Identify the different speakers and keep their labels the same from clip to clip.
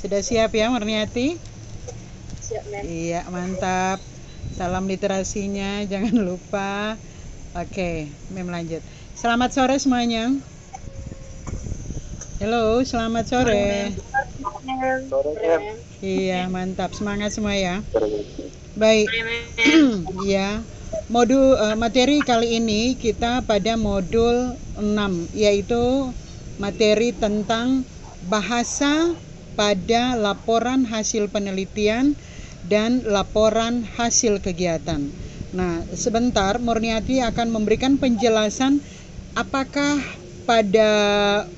Speaker 1: Sudah siap ya Murniati?
Speaker 2: Siap, Mem.
Speaker 1: Iya, mantap. Salam literasinya, jangan lupa. Oke, Mem lanjut. Selamat sore semuanya. Halo, selamat sore. Iya, mantap. Semangat semua ya. Baik. Ya. Materi kali ini kita pada modul 6, yaitu materi tentang bahasa pada laporan hasil penelitian dan laporan hasil kegiatan. Nah, sebentar Murniati akan memberikan penjelasan apakah pada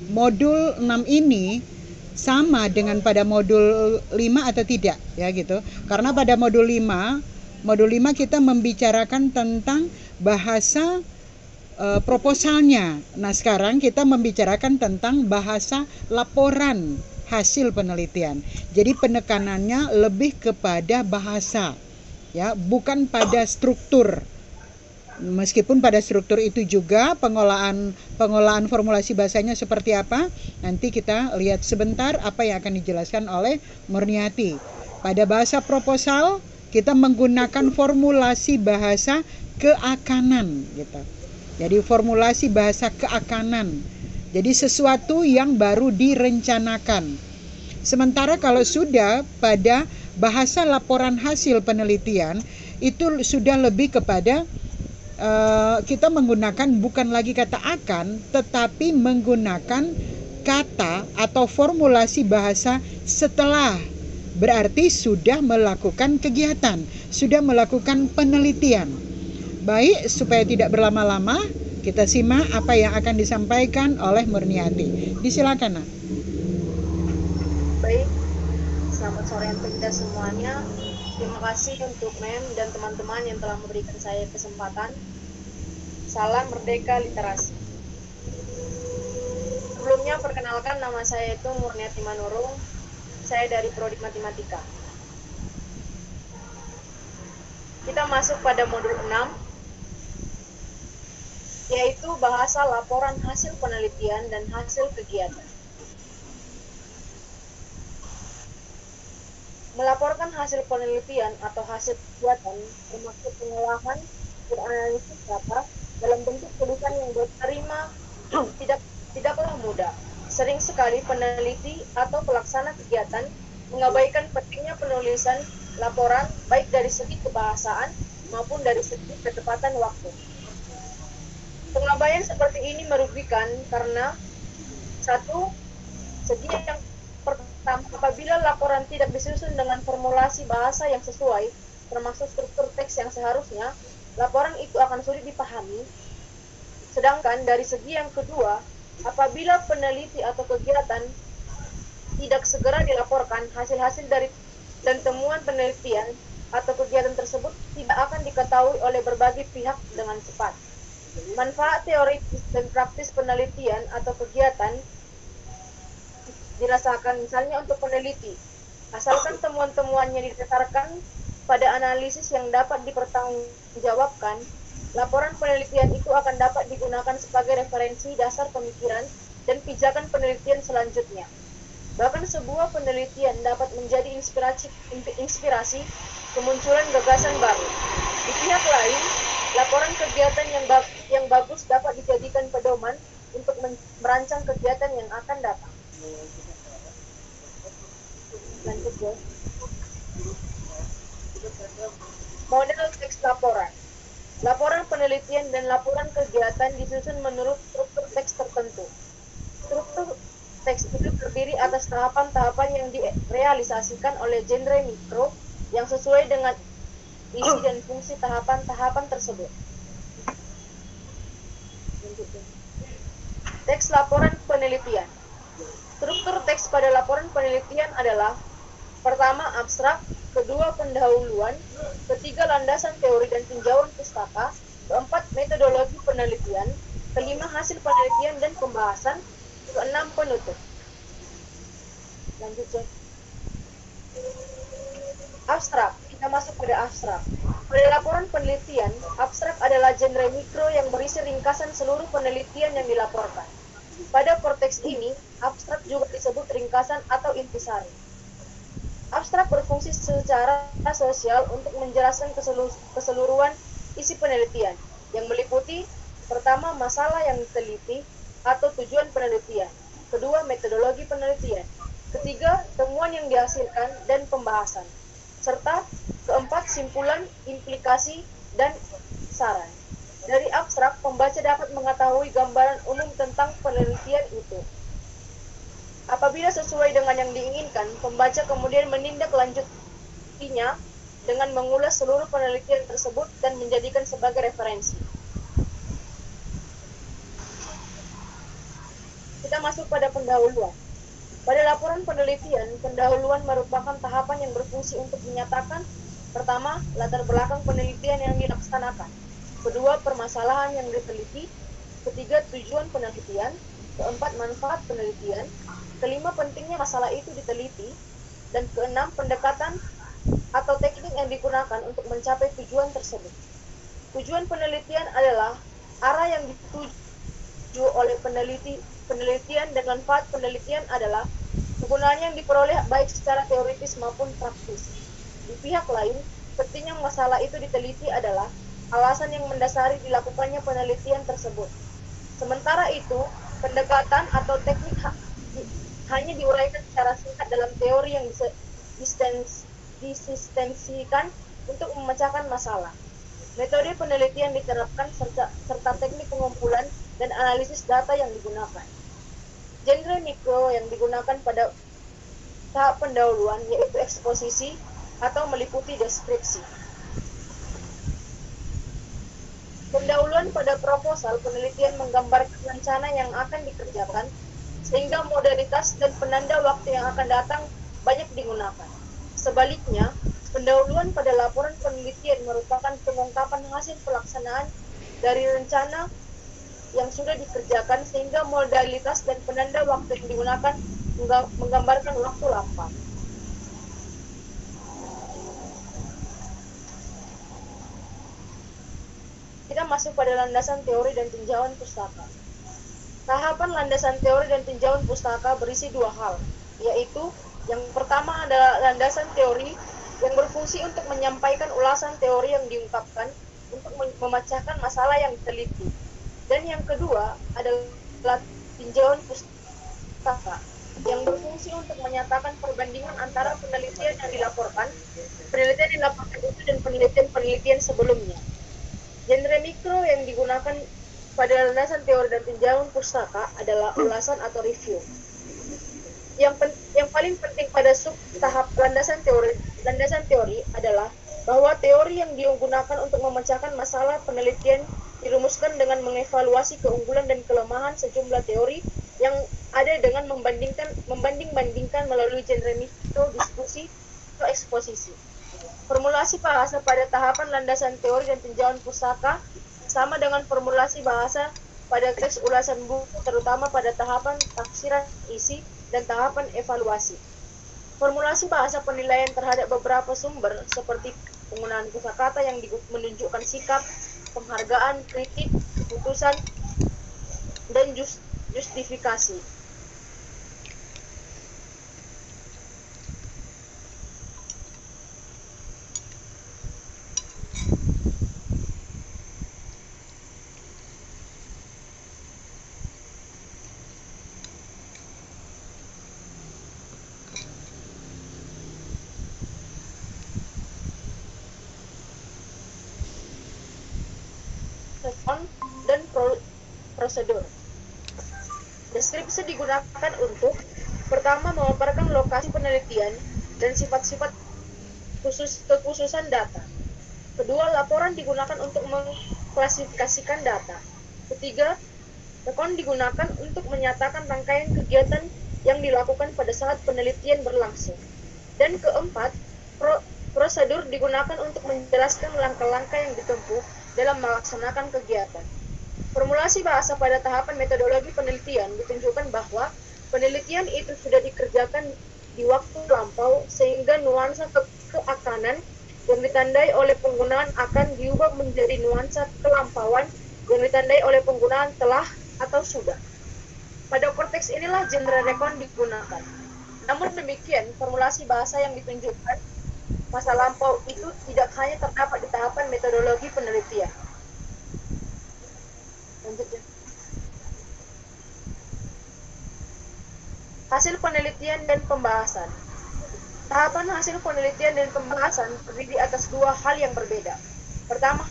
Speaker 1: modul 6 ini sama dengan pada modul 5 atau tidak ya gitu. Karena pada modul 5 kita membicarakan tentang bahasa proposalnya. Nah, sekarang kita membicarakan tentang bahasa laporan hasil penelitian. Jadi penekanannya lebih kepada bahasa, ya, bukan pada struktur. Meskipun pada struktur itu juga pengolahan formulasi bahasanya seperti apa, nanti kita lihat sebentar apa yang akan dijelaskan oleh Murniati. Pada bahasa proposal kita menggunakan formulasi bahasa keakanan gitu. Jadi formulasi bahasa keakanan. Jadi sesuatu yang baru direncanakan. Sementara kalau sudah pada bahasa laporan hasil penelitian itu sudah lebih kepada kita menggunakan bukan lagi kata akan, tetapi menggunakan kata atau formulasi bahasa setelah. Berarti sudah melakukan kegiatan, sudah melakukan penelitian. Baik, supaya tidak berlama-lama, kita simak apa yang akan disampaikan oleh Murniati. Disilakan, Nak.
Speaker 2: Baik, selamat sore untuk kita semuanya. Terima kasih untuk Mem dan teman-teman yang telah memberikan saya kesempatan. Salam Merdeka Literasi. Sebelumnya perkenalkan, nama saya itu Murniati Manurung. Saya dari Prodi Matematika. Kita masuk pada modul 6, yaitu bahasa laporan hasil penelitian dan hasil kegiatan. Melaporkan hasil penelitian atau hasil kegiatan termasuk pengolahan analisis data dalam bentuk tulisan yang diterima tidaklah mudah. Sering sekali peneliti atau pelaksana kegiatan mengabaikan pentingnya penulisan laporan baik dari segi kebahasaan maupun dari segi ketepatan waktu. Pengabaian seperti ini merugikan karena satu, segi yang pertama, apabila laporan tidak disusun dengan formulasi bahasa yang sesuai, termasuk struktur teks yang seharusnya, laporan itu akan sulit dipahami. Sedangkan dari segi yang kedua, apabila peneliti atau kegiatan tidak segera dilaporkan, hasil-hasil dari dan temuan penelitian atau kegiatan tersebut tidak akan diketahui oleh berbagai pihak dengan cepat. Manfaat teoritis dan praktis penelitian atau kegiatan dirasakan misalnya untuk peneliti, asalkan temuan-temuannya didasarkan pada analisis yang dapat dipertanggungjawabkan, laporan penelitian itu akan dapat digunakan sebagai referensi dasar pemikiran dan pijakan penelitian selanjutnya. Bahkan sebuah penelitian dapat menjadi inspirasi kemunculan gagasan baru. Di pihak lain, laporan kegiatan yang bagus dapat dijadikan pedoman untuk merancang kegiatan yang akan datang. Lanjut, ya. Model teks laporan. Laporan penelitian dan laporan kegiatan disusun menurut struktur teks tertentu. Struktur teks itu terdiri atas tahapan-tahapan yang direalisasikan oleh genre mikro yang sesuai dengan isi dan fungsi tahapan-tahapan tersebut. Teks laporan penelitian. Struktur teks pada laporan penelitian adalah: pertama, abstrak; kedua, pendahuluan; ketiga, landasan teori dan tinjauan pustaka; keempat, metodologi penelitian; kelima, hasil penelitian dan pembahasan; keenam, penutup. Lanjut, ya. Abstrak. Kita masuk pada abstrak. Pada laporan penelitian, abstrak adalah genre mikro yang berisi ringkasan seluruh penelitian yang dilaporkan. Pada konteks ini, abstrak juga disebut ringkasan atau intisari. Abstrak berfungsi secara sosial untuk menjelaskan keseluruhan isi penelitian, yang meliputi pertama masalah yang diteliti atau tujuan penelitian, kedua metodologi penelitian, ketiga temuan yang dihasilkan dan pembahasan, serta keempat simpulan, implikasi, dan saran. Dari abstrak, pembaca dapat mengetahui gambaran umum tentang penelitian itu. Apabila sesuai dengan yang diinginkan, pembaca kemudian menindaklanjutinya dengan mengulas seluruh penelitian tersebut dan menjadikan sebagai referensi. Kita masuk pada pendahuluan. Pada laporan penelitian, pendahuluan merupakan tahapan yang berfungsi untuk menyatakan pertama, latar belakang penelitian yang dilaksanakan, kedua, permasalahan yang diteliti, ketiga, tujuan penelitian, keempat, manfaat penelitian, kelima, pentingnya masalah itu diteliti, dan keenam, pendekatan atau teknik yang digunakan untuk mencapai tujuan tersebut. Tujuan penelitian adalah arah yang dituju oleh penelitian, dan manfaat penelitian adalah kegunaan yang diperoleh baik secara teoritis maupun praktis. Di pihak lain, pentingnya masalah itu diteliti adalah alasan yang mendasari dilakukannya penelitian tersebut. Sementara itu, pendekatan atau teknik hanya diuraikan secara singkat dalam teori yang disistensikan untuk memecahkan masalah. Metode penelitian diterapkan serta teknik pengumpulan dan analisis data yang digunakan. Genre mikro yang digunakan pada tahap pendahuluan yaitu eksposisi atau meliputi deskripsi. Pendahuluan pada proposal penelitian menggambarkan rencana yang akan dikerjakan, sehingga modalitas dan penanda waktu yang akan datang banyak digunakan. Sebaliknya, pendahuluan pada laporan penelitian merupakan pengungkapan hasil pelaksanaan dari rencana yang sudah dikerjakan, sehingga modalitas dan penanda waktu yang digunakan menggambarkan waktu lampau. Kita masuk pada landasan teori dan tinjauan pustaka. Tahapan landasan teori dan tinjauan pustaka berisi dua hal, yaitu yang pertama adalah landasan teori yang berfungsi untuk menyampaikan ulasan teori yang diungkapkan untuk memecahkan masalah yang diteliti. Dan yang kedua adalah tinjauan pustaka yang berfungsi untuk menyatakan perbandingan antara penelitian yang dilaporkan itu dan penelitian sebelumnya. Genre mikro yang digunakan pada landasan teori dan tinjauan pustaka adalah ulasan atau review. Yang paling penting pada sub tahap landasan teori adalah bahwa teori yang digunakan untuk memecahkan masalah penelitian dirumuskan dengan mengevaluasi keunggulan dan kelemahan sejumlah teori yang ada dengan membanding-bandingkan melalui genre mikro, diskusi, atau eksposisi. Formulasi bahasa pada tahapan landasan teori dan tinjauan pustaka sama dengan formulasi bahasa pada teks ulasan buku, terutama pada tahapan tafsiran isi dan tahapan evaluasi. Formulasi bahasa penilaian terhadap beberapa sumber seperti penggunaan kosakata yang menunjukkan sikap, penghargaan, kritik, keputusan, dan justifikasi. Respon dan prosedur. Deskripsi digunakan untuk pertama memaparkan lokasi penelitian dan sifat-sifat kekhususan data. Kedua, laporan digunakan untuk mengklasifikasikan data. Ketiga, rekon digunakan untuk menyatakan rangkaian kegiatan yang dilakukan pada saat penelitian berlangsung. Dan keempat, prosedur digunakan untuk menjelaskan langkah-langkah yang ditempuh dalam melaksanakan kegiatan. Formulasi bahasa pada tahapan metodologi penelitian ditunjukkan bahwa penelitian itu sudah dikerjakan di waktu lampau, sehingga nuansa keakanan yang ditandai oleh penggunaan akan diubah menjadi nuansa kelampauan yang ditandai oleh penggunaan telah atau sudah. Pada konteks inilah genre rekon digunakan. Namun demikian, formulasi bahasa yang ditunjukkan masa lampau itu tidak hanya terdapat di tahapan metodologi penelitian. Lanjut ya. Hasil penelitian dan pembahasan. Tahapan hasil penelitian dan pembahasan terdiri atas dua hal yang berbeda. Pertama,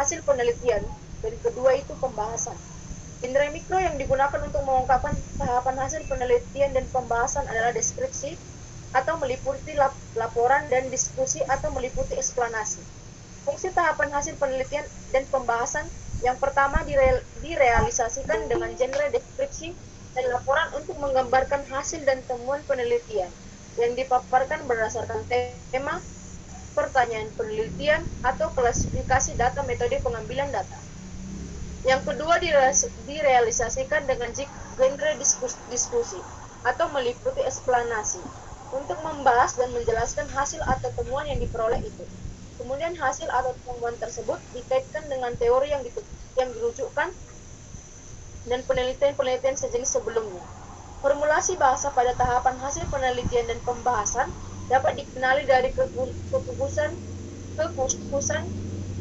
Speaker 2: hasil penelitian, dan kedua itu pembahasan. Indera mikro yang digunakan untuk mengungkapkan tahapan hasil penelitian dan pembahasan adalah deskripsi, atau meliputi laporan, dan diskusi atau meliputi eksplanasi. Fungsi tahapan hasil penelitian dan pembahasan yang pertama direalisasikan dengan genre deskripsi dan laporan untuk menggambarkan hasil dan temuan penelitian yang dipaparkan berdasarkan tema, pertanyaan penelitian, atau klasifikasi data metode pengambilan data. Yang kedua direalisasikan dengan genre diskusi atau meliputi eksplanasi untuk membahas dan menjelaskan hasil atau temuan yang diperoleh itu. Kemudian hasil atau temuan tersebut dikaitkan dengan teori yang dirujukkan dan penelitian-penelitian sejenis sebelumnya. Formulasi bahasa pada tahapan hasil penelitian dan pembahasan dapat dikenali dari kekhususan,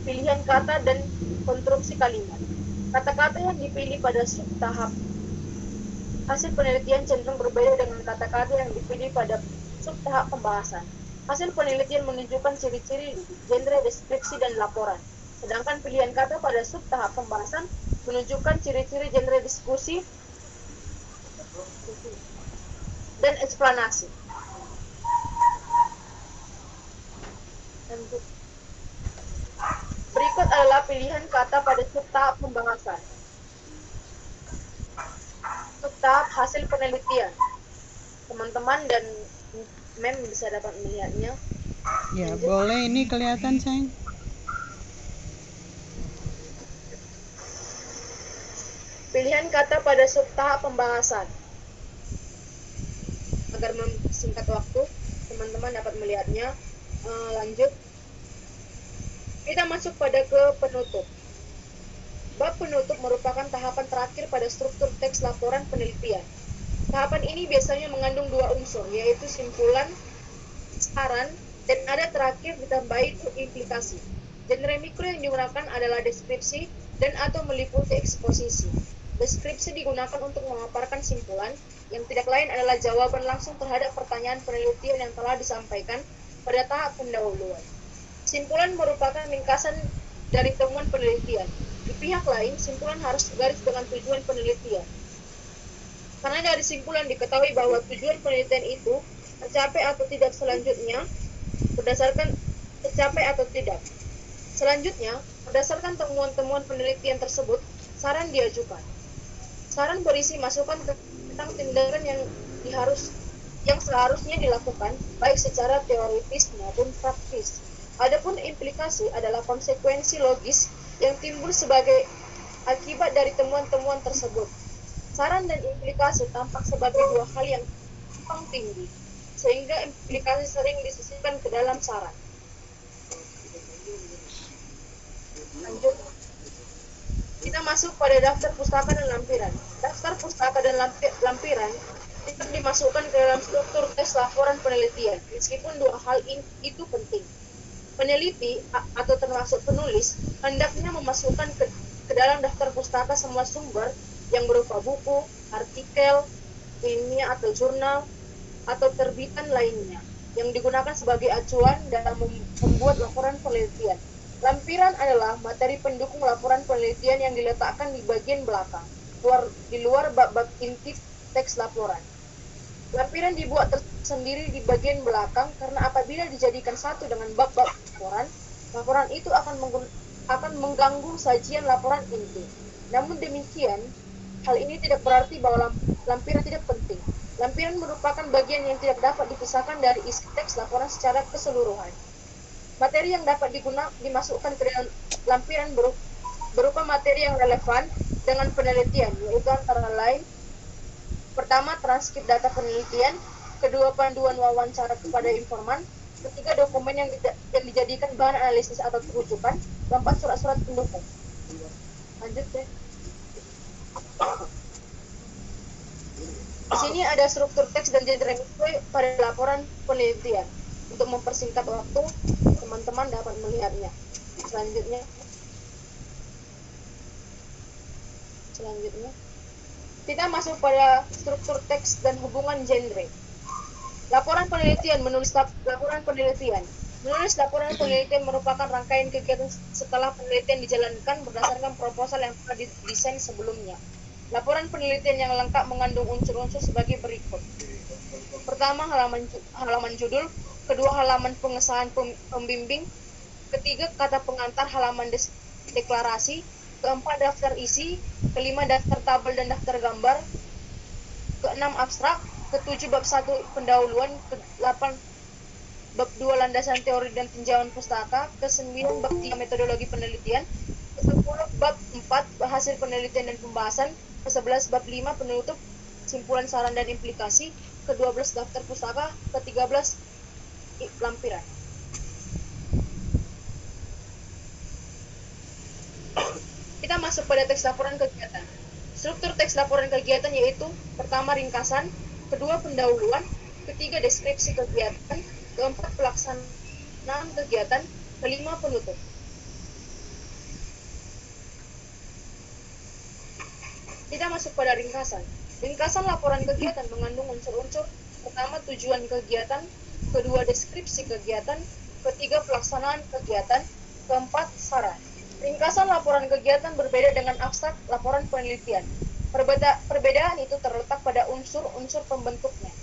Speaker 2: pilihan kata, dan konstruksi kalimat. Kata-kata yang dipilih pada tahap hasil penelitian cenderung berbeda dengan kata-kata yang dipilih pada tahap pembahasan. Hasil penelitian menunjukkan ciri-ciri genre deskripsi dan laporan, sedangkan pilihan kata pada tahap pembahasan menunjukkan ciri-ciri genre diskusi dan eksplanasi. Berikut adalah pilihan kata pada tahap pembahasan. Tahap hasil penelitian. Teman-teman dan mem bisa dapat melihatnya.
Speaker 1: Ya, boleh ini kelihatan, sayang.
Speaker 2: Pilihan kata pada tahap pembahasan. Agar mempersingkat waktu, teman-teman dapat melihatnya. Lanjut. Kita masuk pada ke penutup. Bab penutup merupakan tahapan terakhir pada struktur teks laporan penelitian. Tahapan ini biasanya mengandung dua unsur, yaitu simpulan, saran, dan ada terakhir ditambahi itu implikasi. Genre mikro yang digunakan adalah deskripsi dan atau meliputi eksposisi. Deskripsi digunakan untuk memaparkan simpulan, yang tidak lain adalah jawaban langsung terhadap pertanyaan penelitian yang telah disampaikan pada tahap pendahuluan. Simpulan merupakan ringkasan dari temuan penelitian. Di pihak lain, simpulan harus garis dengan tujuan penelitian. Karena dari simpulan diketahui bahwa tujuan penelitian itu tercapai atau tidak selanjutnya, berdasarkan tercapai atau tidak. Selanjutnya, berdasarkan temuan-temuan penelitian tersebut, saran diajukan. Saran berisi masukan tentang tindakan yang seharusnya dilakukan, baik secara teoritis maupun praktis. Adapun implikasi adalah konsekuensi logis yang timbul sebagai akibat dari temuan-temuan tersebut. Saran dan implikasi tampak sebagai dua hal yang tumpang tinggi, sehingga implikasi sering disisipkan ke dalam saran. Lanjut. Kita masuk pada daftar pustaka dan lampiran. Daftar pustaka dan lampiran itu dimasukkan ke dalam struktur tes laporan penelitian, meskipun dua hal itu penting. Peneliti atau termasuk penulis hendaknya memasukkan ke dalam daftar pustaka semua sumber yang berupa buku, artikel, ilmiah atau jurnal, atau terbitan lainnya yang digunakan sebagai acuan dalam membuat laporan penelitian. Lampiran adalah materi pendukung laporan penelitian yang diletakkan di bagian belakang, di luar bab-bab inti teks laporan. Lampiran dibuat tersendiri di bagian belakang karena apabila dijadikan satu dengan bab-bab laporan itu akan mengganggu sajian laporan inti. Namun demikian, hal ini tidak berarti bahwa lampiran tidak penting. Lampiran merupakan bagian yang tidak dapat dipisahkan dari isi teks laporan secara keseluruhan. Materi yang dapat dimasukkan ke dalam lampiran berupa materi yang relevan dengan penelitian, yaitu antara lain: pertama, transkrip data penelitian; kedua, panduan wawancara kepada informan; ketiga, dokumen yang dijadikan bahan analisis atau rujukan; keempat, surat-surat pendukung. Lanjut deh. Di sini ada struktur teks dan genre mikro pada laporan penelitian. Untuk mempersingkat waktu, teman-teman dapat melihatnya. Selanjutnya, kita masuk pada struktur teks dan hubungan genre. Laporan penelitian, menulis laporan penelitian. Menulis laporan penelitian merupakan rangkaian kegiatan setelah penelitian dijalankan berdasarkan proposal yang telah didesain sebelumnya. Laporan penelitian yang lengkap mengandung unsur-unsur sebagai berikut. Pertama, halaman judul. Kedua, halaman pengesahan pembimbing. Ketiga, kata pengantar halaman deklarasi. Keempat, daftar isi. Kelima, daftar tabel dan daftar gambar. Keenam, abstrak. Ketujuh, bab 1 pendahuluan. Ke-8, bab 2 landasan teori dan tinjauan pustaka. Ke-9, bab 3 metodologi penelitian. Ke-10, bab 4 hasil penelitian dan pembahasan. Ke-11, bab 5 penutup, simpulan, saran dan implikasi. Ke-12, daftar pustaka. Ke-13, lampiran. Kita masuk pada teks laporan kegiatan. Struktur teks laporan kegiatan yaitu pertama, ringkasan. Kedua, pendahuluan. Ketiga, deskripsi kegiatan. Keempat, pelaksanaan kegiatan. Kelima, penutup. Kita masuk pada ringkasan. Ringkasan laporan kegiatan mengandung unsur-unsur. Pertama, tujuan kegiatan. Kedua, deskripsi kegiatan. Ketiga, pelaksanaan kegiatan. Keempat, saran. Ringkasan laporan kegiatan berbeda dengan abstrak laporan penelitian. Perbedaan itu terletak pada unsur-unsur pembentuknya.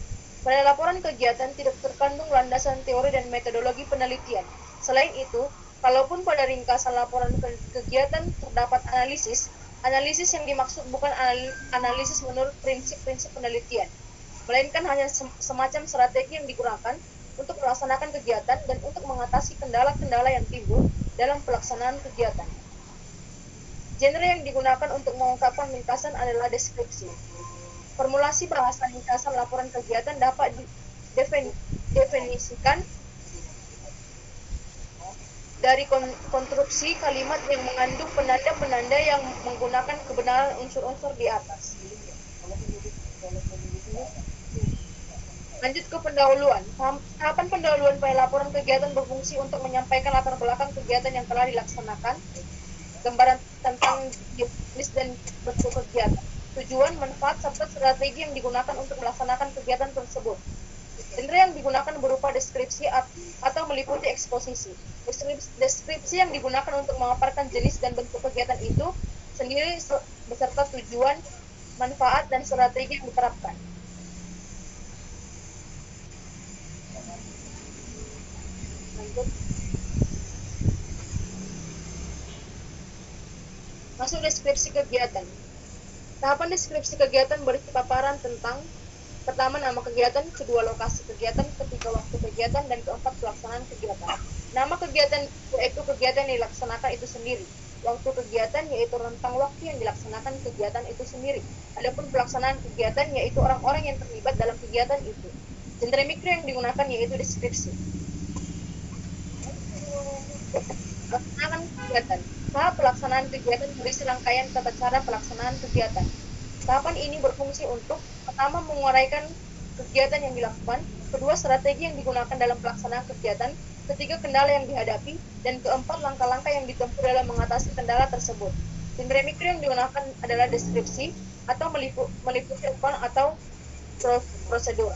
Speaker 2: Pada laporan kegiatan tidak terkandung landasan teori dan metodologi penelitian. Selain itu, kalaupun pada ringkasan laporan kegiatan terdapat analisis yang dimaksud bukan analisis menurut prinsip-prinsip penelitian, melainkan hanya semacam strategi yang digunakan untuk melaksanakan kegiatan dan untuk mengatasi kendala-kendala yang timbul dalam pelaksanaan kegiatan. Genre yang digunakan untuk mengungkapkan ringkasan adalah deskripsi. Formulasi bahasa ringkasan laporan kegiatan dapat didefinisikan dari konstruksi kalimat yang mengandung penanda-penanda yang menggunakan kebenaran unsur-unsur di atas. Lanjut ke pendahuluan. Tahapan pendahuluan pada laporan kegiatan berfungsi untuk menyampaikan latar belakang kegiatan yang telah dilaksanakan, gambaran tentang jenis dan bentuk kegiatan, tujuan, manfaat, serta strategi yang digunakan untuk melaksanakan kegiatan tersebut. Genre yang digunakan berupa deskripsi atau meliputi eksposisi. Deskripsi yang digunakan untuk memaparkan jenis dan bentuk kegiatan itu sendiri beserta tujuan, manfaat, dan strategi yang diterapkan. Lanjut. Masuk deskripsi kegiatan. Tahapan deskripsi kegiatan berisi paparan tentang pertama, nama kegiatan, kedua, lokasi kegiatan, ketiga, waktu kegiatan, dan keempat, pelaksanaan kegiatan. Nama kegiatan yaitu kegiatan yang dilaksanakan itu sendiri. Waktu kegiatan yaitu rentang waktu yang dilaksanakan kegiatan itu sendiri. Adapun pelaksanaan kegiatan yaitu orang-orang yang terlibat dalam kegiatan itu. Genre mikro yang digunakan yaitu deskripsi. Pelaksanaan kegiatan. Tahap pelaksanaan kegiatan berisi rangkaian tata cara pelaksanaan kegiatan. Tahapan ini berfungsi untuk pertama, menguraikan kegiatan yang dilakukan, kedua, strategi yang digunakan dalam pelaksanaan kegiatan, ketiga, kendala yang dihadapi, dan keempat, langkah-langkah yang ditempuh dalam mengatasi kendala tersebut. Genre mikro yang digunakan adalah deskripsi atau meliputi ungkapan atau prosedur.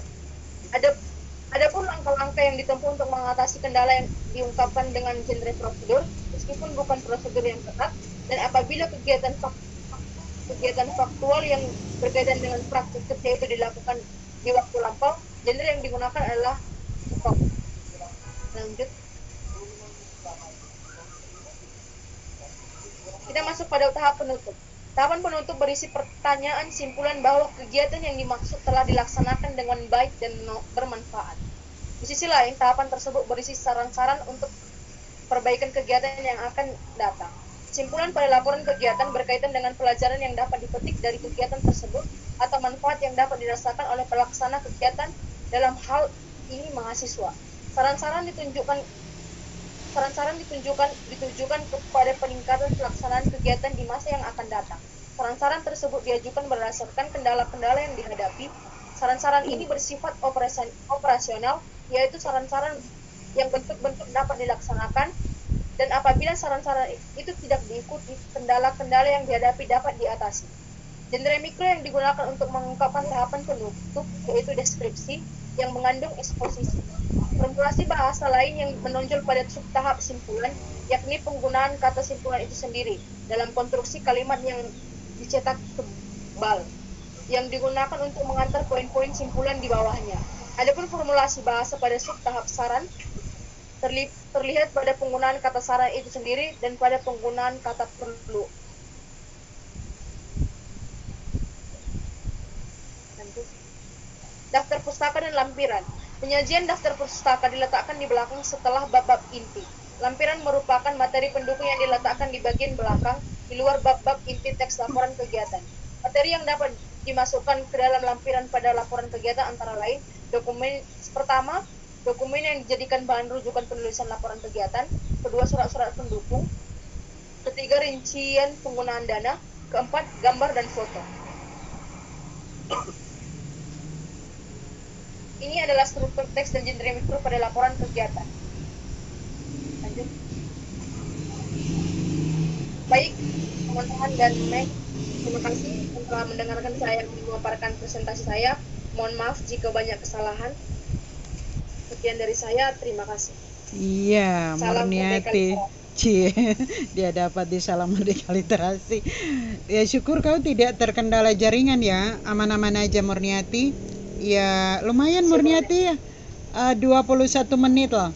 Speaker 2: Adapun langkah-langkah yang ditempuh untuk mengatasi kendala yang diungkapkan dengan genre prosedur, meskipun bukan prosedur yang ketat, dan apabila kegiatan faktual yang berkaitan dengan praktik kerja itu dilakukan di waktu lampau, genre yang digunakan adalah stok. Lanjut. Kita masuk pada tahap penutup. Tahapan penutup berisi pertanyaan simpulan bahwa kegiatan yang dimaksud telah dilaksanakan dengan baik dan bermanfaat. Di sisi lain, tahapan tersebut berisi saran-saran untuk perbaikan kegiatan yang akan datang. Simpulan pada laporan kegiatan berkaitan dengan pelajaran yang dapat dipetik dari kegiatan tersebut atau manfaat yang dapat dirasakan oleh pelaksana kegiatan, dalam hal ini mahasiswa. Saran-saran ditujukan kepada peningkatan pelaksanaan kegiatan di masa yang akan datang. Saran-saran tersebut diajukan berdasarkan kendala-kendala yang dihadapi Saran-saran ini bersifat operasional, yaitu saran-saran yang bentuk-bentuk dapat dilaksanakan, dan apabila saran-saran itu tidak diikuti, kendala-kendala yang dihadapi dapat diatasi. Genre mikro yang digunakan untuk mengungkapkan tahapan penutup yaitu deskripsi yang mengandung eksposisi. Formulasi bahasa lain yang menonjol pada subtahap simpulan, yakni penggunaan kata simpulan itu sendiri dalam konstruksi kalimat yang dicetak tebal, yang digunakan untuk mengantar poin-poin simpulan di bawahnya. Adapun formulasi bahasa pada subtahap saran terlihat pada penggunaan kata saran itu sendiri dan pada penggunaan kata perlu. Daftar pustaka dan lampiran. Penyajian daftar pustaka diletakkan di belakang setelah bab-bab inti. Lampiran merupakan materi pendukung yang diletakkan di bagian belakang di luar bab-bab inti teks laporan kegiatan. Materi yang dapat dimasukkan ke dalam lampiran pada laporan kegiatan antara lain dokumen pertama, dokumen yang dijadikan bahan rujukan penulisan laporan kegiatan, kedua surat-surat pendukung, ketiga rincian penggunaan dana, keempat gambar dan foto. Ini adalah struktur teks dan genre mikro pada laporan kegiatan. Lanjut. Baik, teman-teman dan Meg, terima kasih telah mendengarkan saya memaparkan presentasi saya. Mohon maaf jika banyak kesalahan. Sekian dari saya, terima kasih.
Speaker 1: Iya, Murniati. Dia dapat di Salam Merdeka Literasi. Ya, syukur kau tidak terkendala jaringan ya. Aman-aman aja Murniati. Ya, lumayan Murniati ya. 21 menit loh.